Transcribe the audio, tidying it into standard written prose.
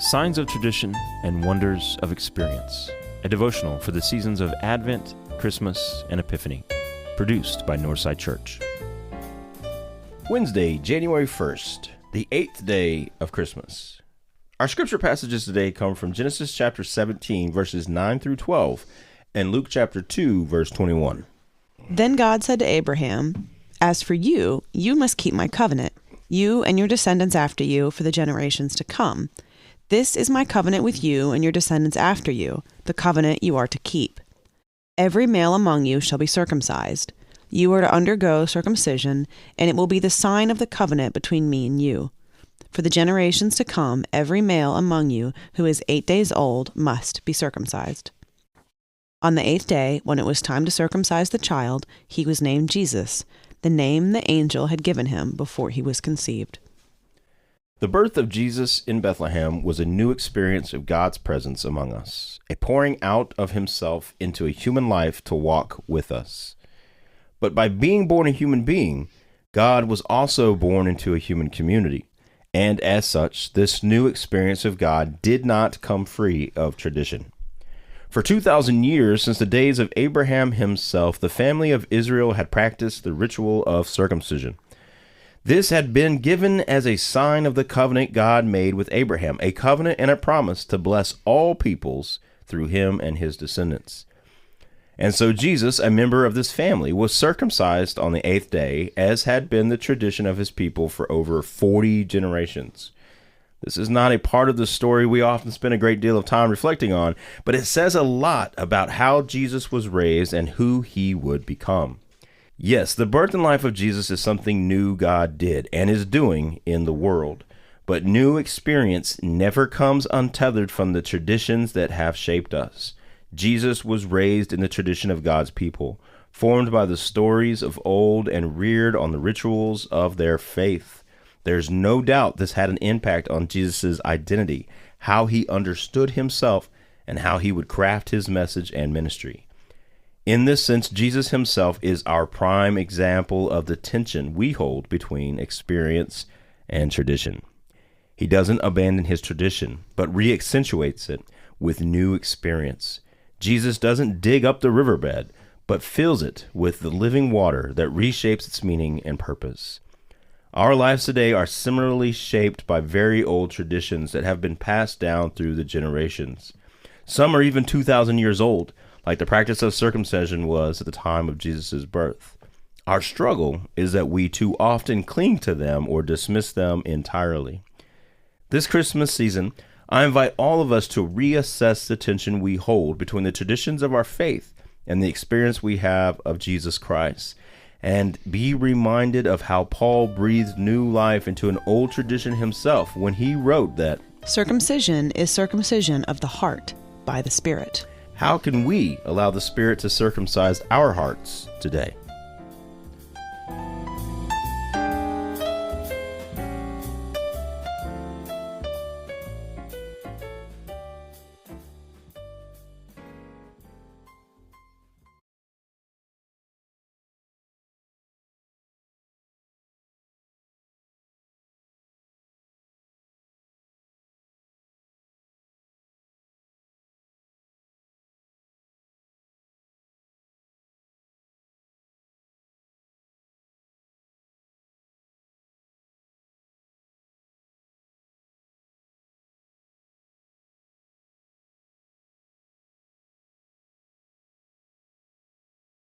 Signs of Tradition and Wonders of Experience, a devotional for the seasons of Advent, Christmas, and Epiphany, produced by Northside Church. Wednesday, January 1st, the 8th day of Christmas. Our scripture passages today come from Genesis chapter 17, verses 9 through 12, and Luke chapter 2, verse 21. Then God said to Abraham, "As for you, you must keep my covenant, you and your descendants after you for the generations to come. This is my covenant with you and your descendants after you, the covenant you are to keep. Every male among you shall be circumcised. You are to undergo circumcision, and it will be the sign of the covenant between me and you. For the generations to come, every male among you who is 8 days old must be circumcised." On the 8th day, when it was time to circumcise the child, he was named Jesus, the name the angel had given him before he was conceived. The birth of Jesus in Bethlehem was a new experience of God's presence among us, a pouring out of himself into a human life to walk with us. But by being born a human being, God was also born into a human community. And as such, this new experience of God did not come free of tradition. For 2,000 years, since the days of Abraham himself, the family of Israel had practiced the ritual of circumcision. This had been given as a sign of the covenant God made with Abraham, a covenant and a promise to bless all peoples through him and his descendants. And so Jesus, a member of this family, was circumcised on the 8th day, as had been the tradition of his people for over 40 generations. This is not a part of the story we often spend a great deal of time reflecting on, but it says a lot about how Jesus was raised and who he would become. Yes, the birth and life of Jesus is something new God did and is doing in the world. But new experience never comes untethered from the traditions that have shaped us. Jesus was raised in the tradition of God's people, formed by the stories of old and reared on the rituals of their faith. There's no doubt this had an impact on Jesus' identity, how he understood himself, and how he would craft his message and ministry. In this sense, Jesus himself is our prime example of the tension we hold between experience and tradition. He doesn't abandon his tradition, but re-accentuates it with new experience. Jesus doesn't dig up the riverbed, but fills it with the living water that reshapes its meaning and purpose. Our lives today are similarly shaped by very old traditions that have been passed down through the generations. Some are even 2,000 years old, like the practice of circumcision was at the time of Jesus' birth. Our struggle is that we too often cling to them or dismiss them entirely. This Christmas season, I invite all of us to reassess the tension we hold between the traditions of our faith and the experience we have of Jesus Christ, and be reminded of how Paul breathed new life into an old tradition himself when he wrote that Circumcision is circumcision of the heart by the Spirit. How can we allow the Spirit to circumcise our hearts today?